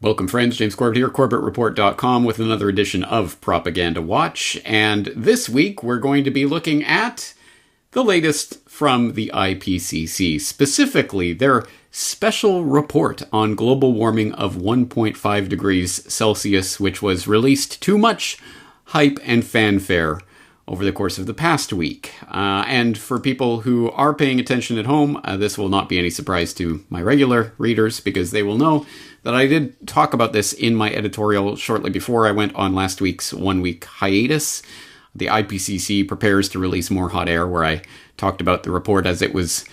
Welcome, friends. James Corbett here, CorbettReport.com, with another edition of Propaganda Watch. And this week, we're going to be looking at the latest from the IPCC, specifically their special report on global warming of 1.5 degrees Celsius, which was released to much hype and fanfare over the course of the past week. And for people who are paying attention at home, this will not be any surprise to my regular readers, because they will know that I did talk about this in my editorial shortly before I went on last week's one-week hiatus. The IPCC prepares to release more hot air, where I talked about the report as it was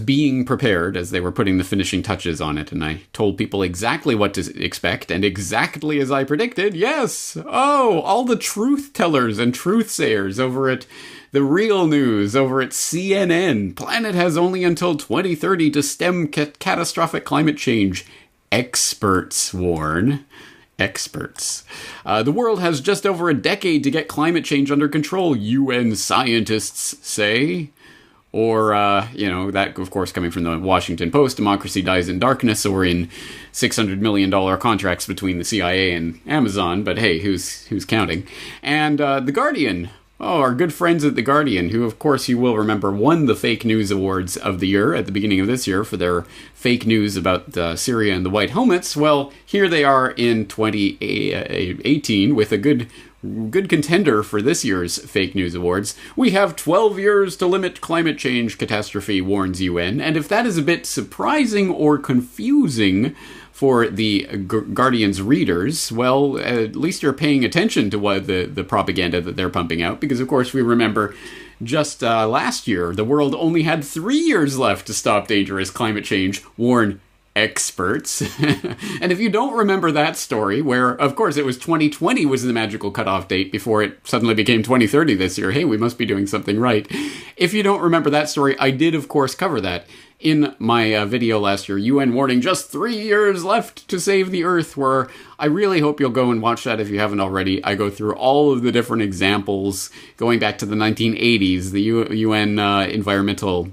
being prepared, as they were putting the finishing touches on it, and I told people exactly what to expect, and exactly as I predicted, yes! Oh, all the truth tellers and truth sayers over at The Real News, over at CNN. Planet has only until 2030 to stem catastrophic climate change. Experts warn. Experts. The world has just over a decade to get climate change under control, UN scientists say. Or, that, of course, coming from the Washington Post, democracy dies in darkness, or in $600 million contracts between the CIA and Amazon. But hey, who's counting? And The Guardian. Oh, our good friends at The Guardian, who, of course, you will remember, won the Fake News Awards of the year at the beginning of this year for their fake news about Syria and the White Helmets. Well, here they are in 2018 with a good contender for this year's Fake News Awards. We have 12 years to limit climate change catastrophe, warns UN. And if that is a bit surprising or confusing for the Guardian's readers, well, at least you're paying attention to what the propaganda that they're pumping out, because of course we remember just last year the world only had 3 years left to stop dangerous climate change, warn experts. And if you don't remember that story, where of course it was 2020 was the magical cutoff date before it suddenly became 2030 this year, hey, we must be doing something right. If you don't remember that story, I did of course cover that in my video last year, UN warning just 3 years left to save the Earth, where I really hope you'll go and watch that if you haven't already. I go through all of the different examples going back to the 1980s, the UN environmental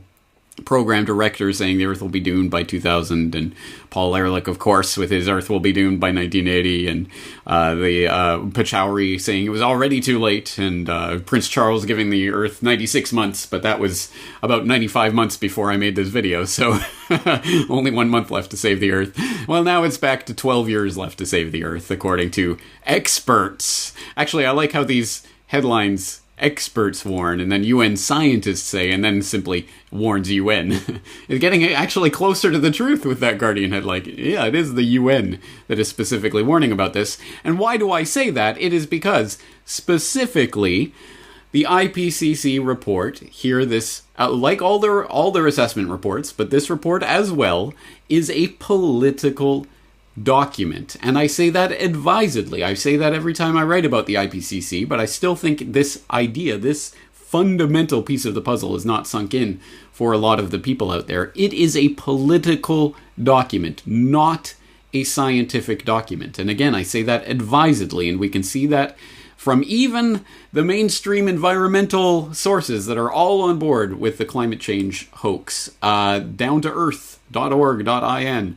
program director saying the Earth will be doomed by 2000, and Paul Ehrlich, of course, with his Earth will be doomed by 1980, and the Pachauri saying it was already too late, and Prince Charles giving the Earth 96 months, but that was about 95 months before I made this video, so only 1 month left to save the Earth. Well, now it's back to 12 years left to save the Earth, according to experts. Actually, I like how these headlines, experts warn, and then UN scientists say, and then simply warns UN. It's getting actually closer to the truth with that Guardian headline. Yeah, it is the UN that is specifically warning about this. And why do I say that? It is because, specifically, the IPCC report here, this, like all their assessment reports, but this report as well, is a political document. And I say that advisedly. I say that every time I write about the IPCC, but I still think this idea, this fundamental piece of the puzzle, is not sunk in for a lot of the people out there. It is a political document, not a scientific document. And again, I say that advisedly, and we can see that from even the mainstream environmental sources that are all on board with the climate change hoax. Downtoearth.org.in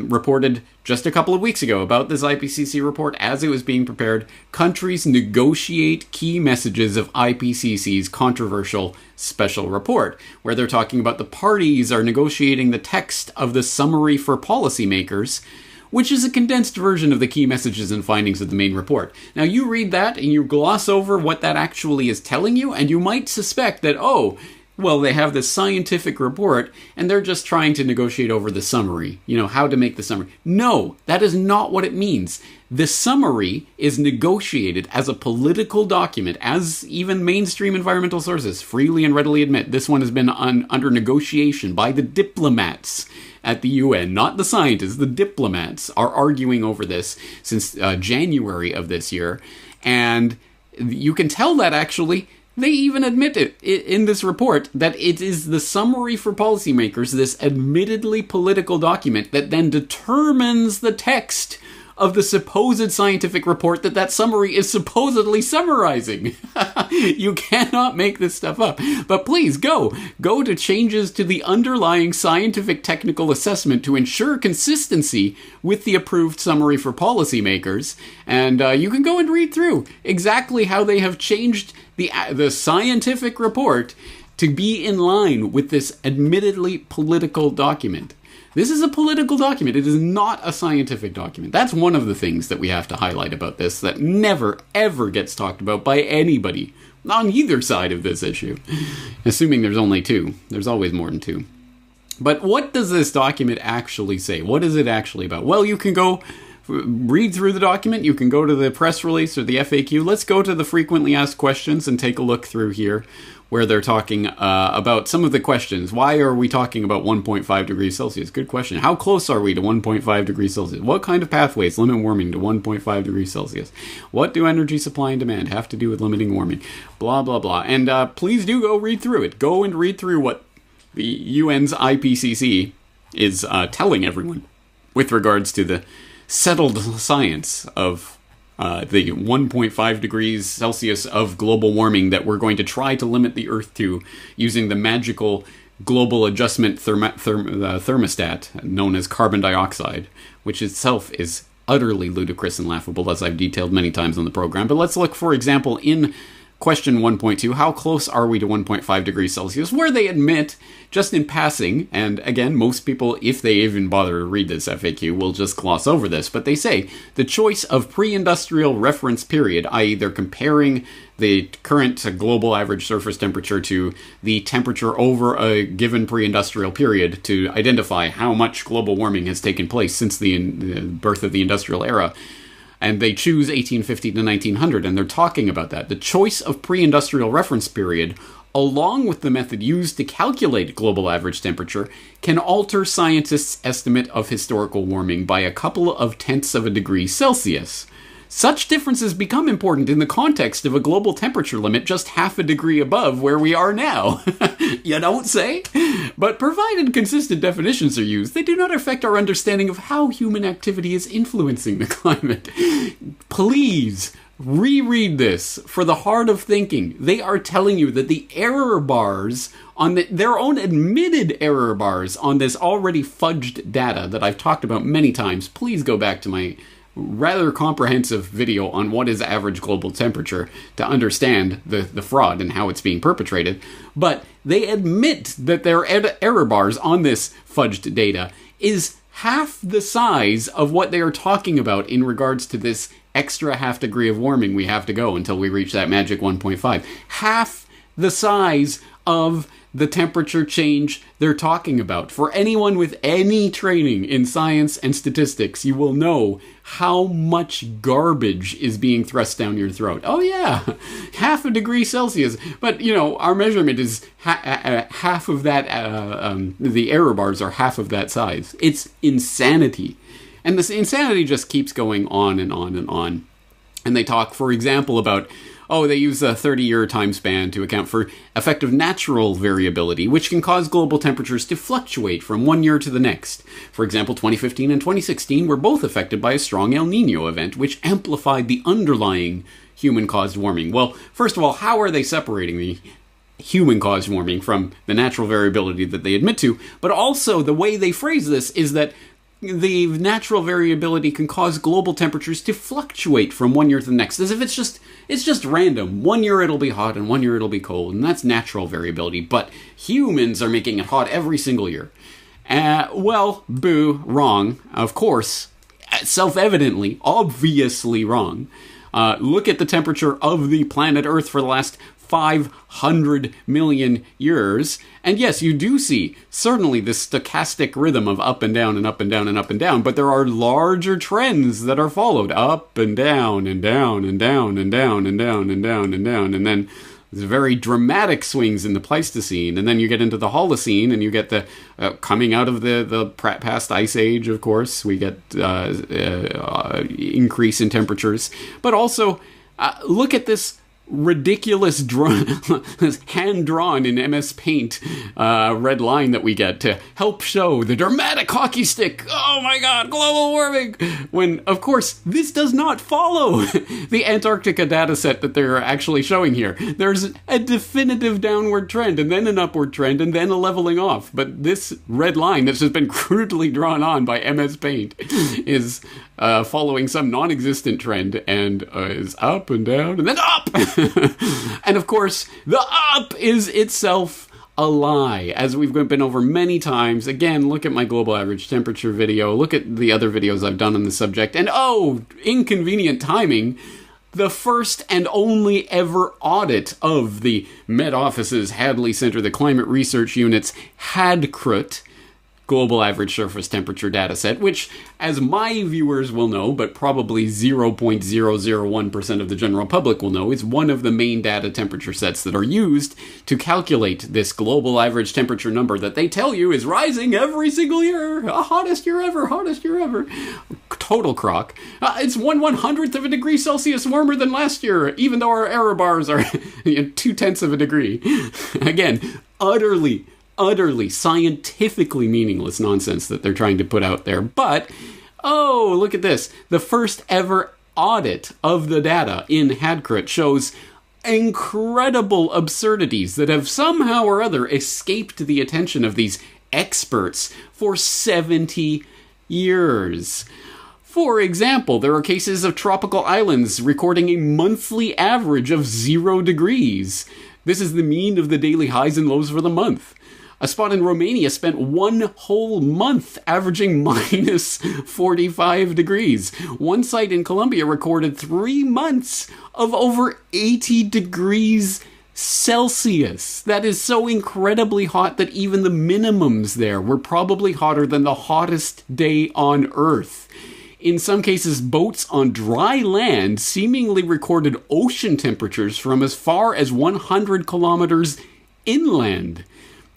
reported just a couple of weeks ago about this IPCC report as it was being prepared. Countries negotiate key messages of IPCC's controversial special report, where they're talking about the parties are negotiating the text of the summary for policymakers, which is a condensed version of the key messages and findings of the main report. Now, you read that and you gloss over what that actually is telling you, and you might suspect that, oh, well, they have this scientific report, and they're just trying to negotiate over the summary, how to make the summary. No, that is not what it means. The summary is negotiated as a political document, as even mainstream environmental sources freely and readily admit. This one has been under negotiation by the diplomats at the UN, not the scientists. The diplomats are arguing over this since January of this year, and you can tell that actually they even admit it in this report, that it is the summary for policymakers, this admittedly political document, that then determines the text of the supposed scientific report that summary is supposedly summarizing. You cannot make this stuff up. But please go to changes to the underlying scientific technical assessment to ensure consistency with the approved summary for policymakers, and you can go and read through exactly how they have changed the scientific report to be in line with this admittedly political document. This is a political document. It is not a scientific document. That's one of the things that we have to highlight about this that never, ever gets talked about by anybody on either side of this issue. Assuming there's only two. There's always more than two. But what does this document actually say? What is it actually about? Well, you can go read through the document. You can go to the press release or the FAQ. Let's go to the frequently asked questions and take a look through here, where they're talking about some of the questions. Why are we talking about 1.5 degrees Celsius? Good question. How close are we to 1.5 degrees Celsius? What kind of pathways limit warming to 1.5 degrees Celsius? What do energy supply and demand have to do with limiting warming? Blah, blah, blah. And please do go read through it. Go and read through what the UN's IPCC is telling everyone with regards to the settled science of the 1.5 degrees Celsius of global warming that we're going to try to limit the Earth to using the magical global adjustment thermostat known as carbon dioxide, which itself is utterly ludicrous and laughable, as I've detailed many times on the program. But let's look, for example, in question 1.2, how close are we to 1.5 degrees Celsius, where they admit, just in passing, and again, most people, if they even bother to read this FAQ, will just gloss over this, but they say the choice of pre-industrial reference period, i.e. they're comparing the current global average surface temperature to the temperature over a given pre-industrial period to identify how much global warming has taken place since the birth of the industrial era. And they choose 1850 to 1900, and they're talking about that. The choice of pre-industrial reference period, along with the method used to calculate global average temperature, can alter scientists' estimate of historical warming by a couple of tenths of a degree Celsius. Such differences become important in the context of a global temperature limit just half a degree above where we are now. You don't say? But provided consistent definitions are used, they do not affect our understanding of how human activity is influencing the climate. Please reread this for the heart of thinking. They are telling you that the error bars on their own admitted error bars on this already fudged data that I've talked about many times. Please go back to my rather comprehensive video on what is average global temperature to understand the fraud and how it's being perpetrated. But they admit that their error bars on this fudged data is half the size of what they are talking about in regards to this extra half degree of warming we have to go until we reach that magic 1.5. Half the size of the temperature change they're talking about. For anyone with any training in science and statistics, you will know how much garbage is being thrust down your throat. Oh yeah, half a degree Celsius. But, you know, our measurement is half of that, the error bars are half of that size. It's insanity. And this insanity just keeps going on and on and on. And they talk, for example, about they use a 30-year time span to account for effective natural variability, which can cause global temperatures to fluctuate from one year to the next. For example, 2015 and 2016 were both affected by a strong El Niño event, which amplified the underlying human-caused warming. Well, first of all, how are they separating the human-caused warming from the natural variability that they admit to? But also, the way they phrase this is that the natural variability can cause global temperatures to fluctuate from one year to the next, as if it's just random. One year it'll be hot and one year it'll be cold, and that's natural variability. But humans are making it hot every single year. Well, boo, wrong. Of course, self-evidently, obviously wrong. Look at the temperature of the planet Earth for the last 500 million years. And yes, you do see certainly this stochastic rhythm of up and down and up and down and up and down, but there are larger trends that are followed up and down and down and down and down and down and down and down. And then there's very dramatic swings in the Pleistocene. And then you get into the Holocene and you get the coming out of the past ice age, of course, we get increase in temperatures. But also look at this ridiculous hand-drawn in MS Paint red line that we get to help show the dramatic hockey stick. Oh my god, global warming! When, of course, this does not follow the Antarctica data set that they're actually showing here. There's a definitive downward trend, and then an upward trend, and then a leveling off. But this red line that's just been crudely drawn on by MS Paint is following some non-existent trend, and is up and down, and then up! And of course, the up is itself a lie, as we've been over many times. Again, look at my global average temperature video, look at the other videos I've done on the subject, and oh, inconvenient timing, the first and only ever audit of the Met Office's Hadley Center, the Climate Research Unit's HADCRUT, Global Average Surface Temperature dataset, which, as my viewers will know, but probably 0.001% of the general public will know, is one of the main data temperature sets that are used to calculate this global average temperature number that they tell you is rising every single year. Hottest year ever, hottest year ever. Total crock. It's 1/100th of a degree Celsius warmer than last year, even though our error bars are 0.2 of a degree. Again, utterly scientifically meaningless nonsense that they're trying to put out there. But, oh, look at this. The first ever audit of the data in HADCRUT shows incredible absurdities that have somehow or other escaped the attention of these experts for 70 years. For example, there are cases of tropical islands recording a monthly average of 0 degrees. This is the mean of the daily highs and lows for the month. A spot in Romania spent one whole month averaging minus 45 degrees. One site in Colombia recorded 3 months of over 80 degrees Celsius. That is so incredibly hot that even the minimums there were probably hotter than the hottest day on Earth. In some cases, boats on dry land seemingly recorded ocean temperatures from as far as 100 kilometers inland.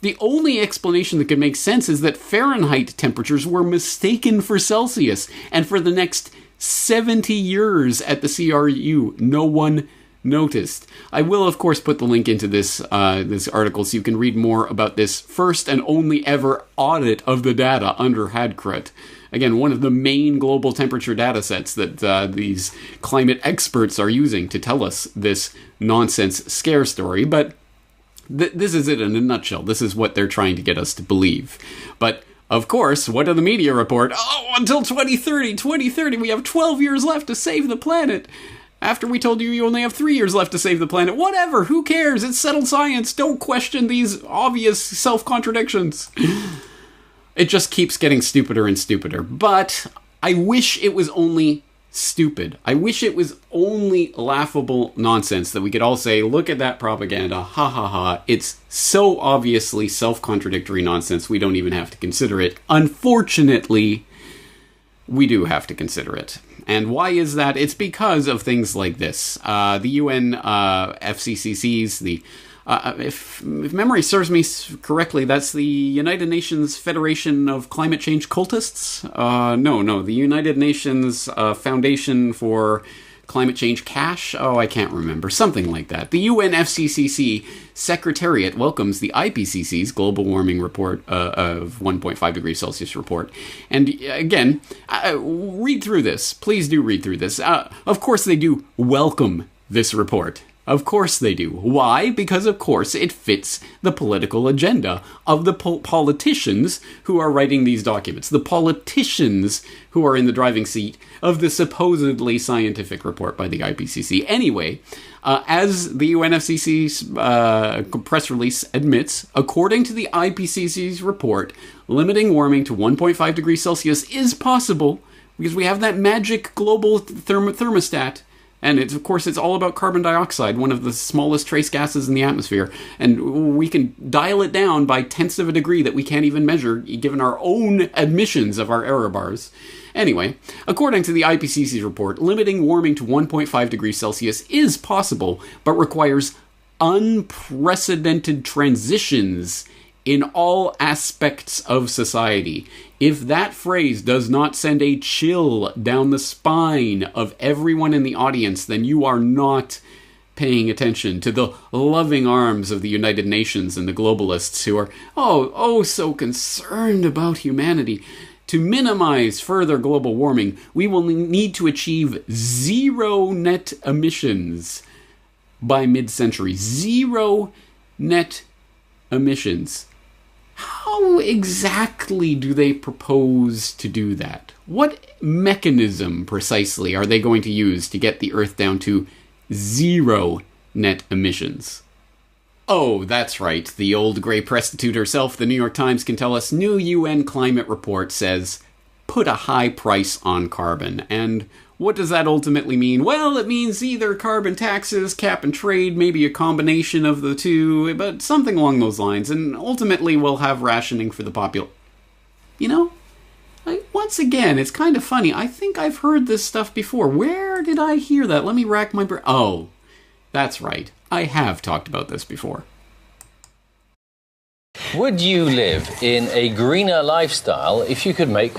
The only explanation that could make sense is that Fahrenheit temperatures were mistaken for Celsius, and for the next 70 years at the CRU, no one noticed. I will, of course, put the link into this article so you can read more about this first and only ever audit of the data under HADCRUT. Again, one of the main global temperature data sets that these climate experts are using to tell us this nonsense scare story, but this is it in a nutshell. This is what they're trying to get us to believe. But, of course, what do the media report? Oh, until 2030, we have 12 years left to save the planet. After we told you only have 3 years left to save the planet. Whatever, who cares? It's settled science. Don't question these obvious self-contradictions. It just keeps getting stupider and stupider. But I wish it was only stupid. I wish it was only laughable nonsense that we could all say, look at that propaganda, ha ha ha. It's so obviously self-contradictory nonsense we don't even have to consider it. Unfortunately, we do have to consider it. And why is that? It's because of things like this. The UN FCCCs, if memory serves me correctly, that's the United Nations Federation of Climate Change Cultists? No, the United Nations Foundation for Climate Change Cash? Oh, I can't remember. Something like that. The UN FCCC Secretariat welcomes the IPCC's Global Warming Report of 1.5 degrees Celsius report. And again, read through this. Please do read through this. Of course they do welcome this report. Of course they do. Why? Because, of course, it fits the political agenda of the politicians who are writing these documents. The politicians who are in the driving seat of the supposedly scientific report by the IPCC. Anyway, as the UNFCCC's press release admits, according to the IPCC's report, limiting warming to 1.5 degrees Celsius is possible because we have that magic global thermostat. And of course, it's all about carbon dioxide, one of the smallest trace gases in the atmosphere. And we can dial it down by tenths of a degree that we can't even measure, given our own admissions of our error bars. Anyway, according to the IPCC's report, limiting warming to 1.5 degrees Celsius is possible, but requires unprecedented transitions in all aspects of society. If that phrase does not send a chill down the spine of everyone in the audience, then you are not paying attention to the loving arms of the United Nations and the globalists who are, so concerned about humanity. To minimize further global warming, we will need to achieve zero net emissions by mid-century. Zero net emissions. How exactly do they propose to do that? What mechanism precisely are they going to use to get the Earth down to zero net emissions? Oh, that's right. The old grey prostitute herself, the New York Times, can tell us new UN climate report says, put a high price on carbon. And what does that ultimately mean? Well, it means either carbon taxes, cap and trade, maybe a combination of the two, but something along those lines. And ultimately we'll have rationing for the population. You know, once again, it's kind of funny. I think I've heard this stuff before. Where did I hear that? Let me rack my brain. Oh, that's right. I have talked about this before. Would you live in a greener lifestyle if you could make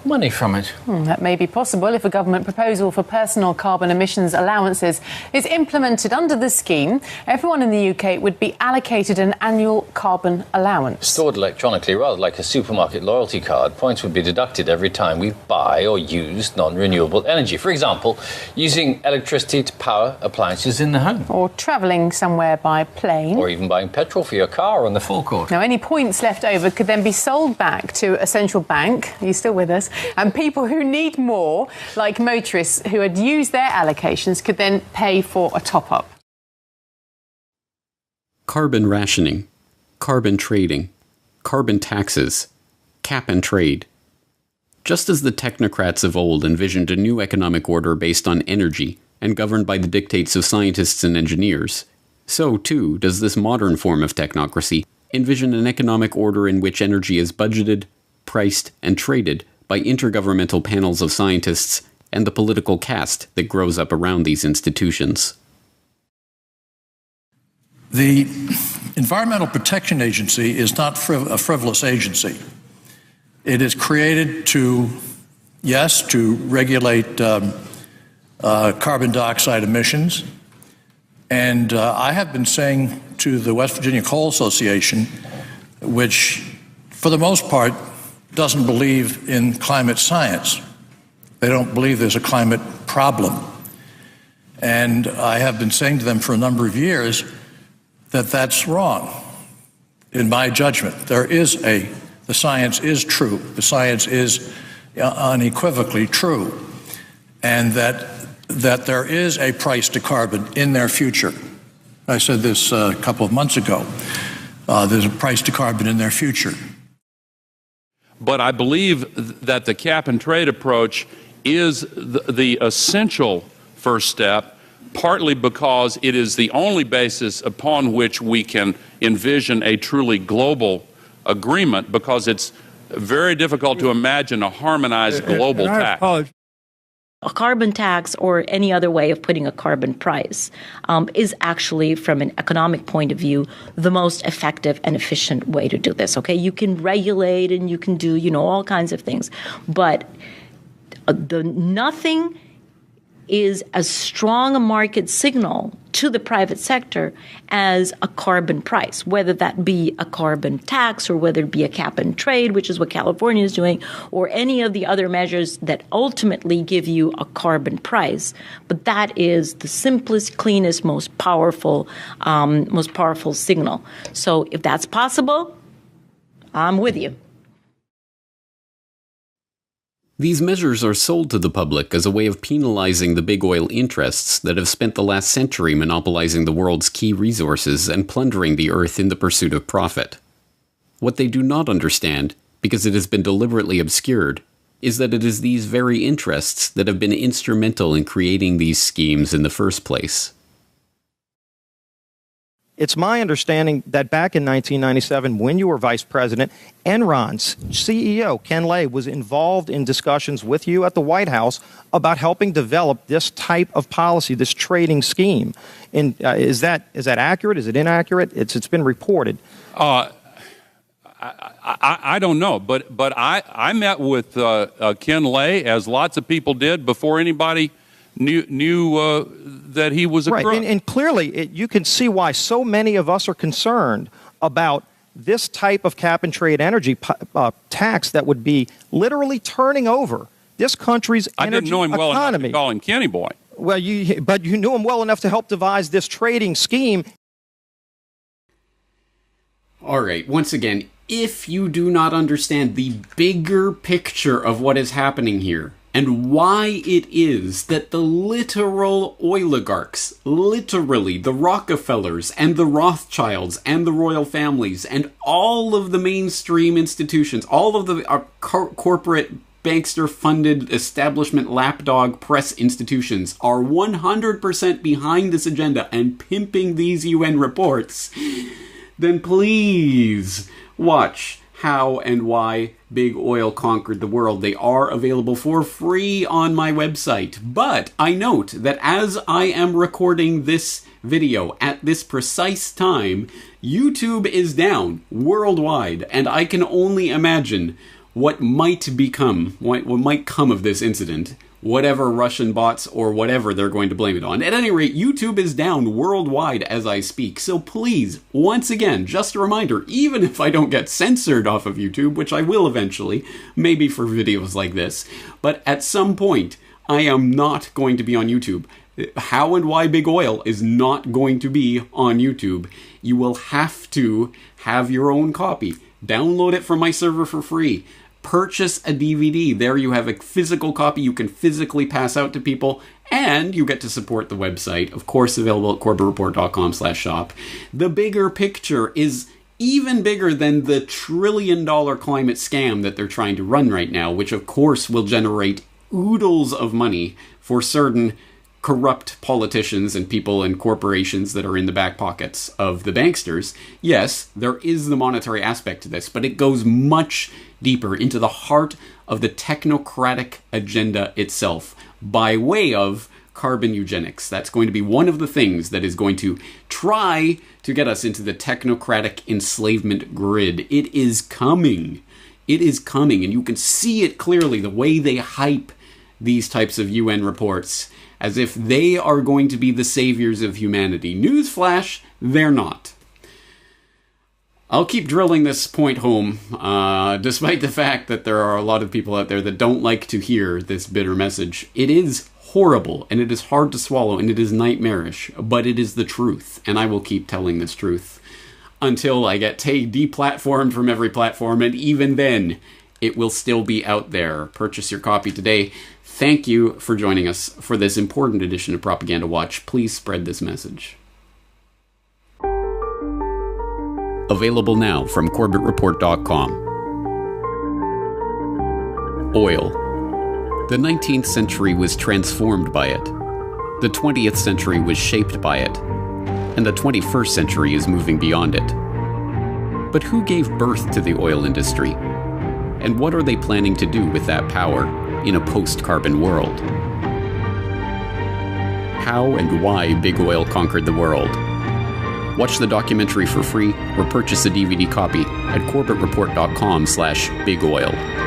money from it? That may be possible if a government proposal for personal carbon emissions allowances is implemented under the scheme. Everyone in the UK would be allocated an annual carbon allowance. Stored electronically, rather like a supermarket loyalty card, points would be deducted every time we buy or use non-renewable energy. For example, using electricity to power appliances in the home. Or travelling somewhere by plane. Or even buying petrol for your car on the forecourt. Now, any points left over could then be sold back to a central bank. Are you still with us? And people who need more, like motorists who had used their allocations, could then pay for a top-up. Carbon rationing, carbon trading, carbon taxes, cap and trade. Just as the technocrats of old envisioned a new economic order based on energy and governed by the dictates of scientists and engineers, so too does this modern form of technocracy envision an economic order in which energy is budgeted, priced, and traded by intergovernmental panels of scientists and the political caste that grows up around these institutions. The Environmental Protection Agency is not a frivolous agency. It is created to regulate carbon dioxide emissions. And I have been saying to the West Virginia Coal Association, which for the most part doesn't believe in climate science. They don't believe there's a climate problem. And I have been saying to them for a number of years that that's wrong. In my judgment, the science is true. The science is unequivocally true. And that there is a price to carbon in their future. I said this a couple of months ago. There's a price to carbon in their future. But I believe that the cap and trade approach is the essential first step, partly because it is the only basis upon which we can envision a truly global agreement, because it's very difficult to imagine a harmonized global tax. A carbon tax, or any other way of putting a carbon price, is actually, from an economic point of view, the most effective and efficient way to do this. Okay, you can regulate and you can do, all kinds of things, but nothing is as strong a market signal to the private sector as a carbon price, whether that be a carbon tax or whether it be a cap and trade, which is what California is doing, or any of the other measures that ultimately give you a carbon price. But that is the simplest, cleanest, most powerful signal. So if that's possible, I'm with you. These measures are sold to the public as a way of penalizing the big oil interests that have spent the last century monopolizing the world's key resources and plundering the earth in the pursuit of profit. What they do not understand, because it has been deliberately obscured, is that it is these very interests that have been instrumental in creating these schemes in the first place. It's my understanding that back in 1997, when you were vice president, Enron's CEO, Ken Lay, was involved in discussions with you at the White House about helping develop this type of policy, this trading scheme. And is that accurate? Is it inaccurate? It's been reported. I don't know, but I met with Ken Lay, as lots of people did, before anybody knew that he was a crook. Right, and clearly you can see why so many of us are concerned about this type of cap-and-trade energy tax that would be literally turning over this country's energy economy. I didn't know him well enough to call him Kenny Boy. Well, but you knew him well enough to help devise this trading scheme. All right, once again, if you do not understand the bigger picture of what is happening here, and why it is that the literal oligarchs, literally the Rockefellers and the Rothschilds and the royal families and all of the mainstream institutions, all of the corporate bankster-funded establishment lapdog press institutions are 100% behind this agenda and pimping these UN reports, then please watch How and Why Big Oil Conquered the World. They are available for free on my website. But I note that as I am recording this video at this precise time, YouTube is down worldwide, and I can only imagine what might come of this incident, whatever Russian bots or whatever they're going to blame it on. At any rate, YouTube is down worldwide as I speak. So please, once again, just a reminder, even if I don't get censored off of YouTube, which I will eventually, maybe for videos like this, but at some point, I am not going to be on YouTube. How and Why Big Oil is not going to be on YouTube. You will have to have your own copy. Download it from my server for free. Purchase a DVD. There you have a physical copy you can physically pass out to people, and you get to support the website. Of course, available at corbettreport.com/shop. The bigger picture is even bigger than the $1 trillion climate scam that they're trying to run right now, which of course will generate oodles of money for certain corrupt politicians and people and corporations that are in the back pockets of the banksters. Yes, there is the monetary aspect to this, but it goes much deeper into the heart of the technocratic agenda itself by way of carbon eugenics. That's going to be one of the things that is going to try to get us into the technocratic enslavement grid. It is coming. It is coming, and you can see it clearly, the way they hype these types of UN reports as if they are going to be the saviors of humanity. Newsflash, they're not. I'll keep drilling this point home, despite the fact that there are a lot of people out there that don't like to hear this bitter message. It is horrible, and it is hard to swallow, and it is nightmarish, but it is the truth, and I will keep telling this truth until I get deplatformed from every platform, and even then, it will still be out there. Purchase your copy today. Thank you for joining us for this important edition of Propaganda Watch. Please spread this message. Available now from CorbettReport.com. Oil. The 19th century was transformed by it. The 20th century was shaped by it. And the 21st century is moving beyond it. But who gave birth to the oil industry? And what are they planning to do with that power in a post-carbon world? How and Why Big Oil Conquered the World. Watch the documentary for free or purchase a DVD copy at CorbettReport.com/bigoil.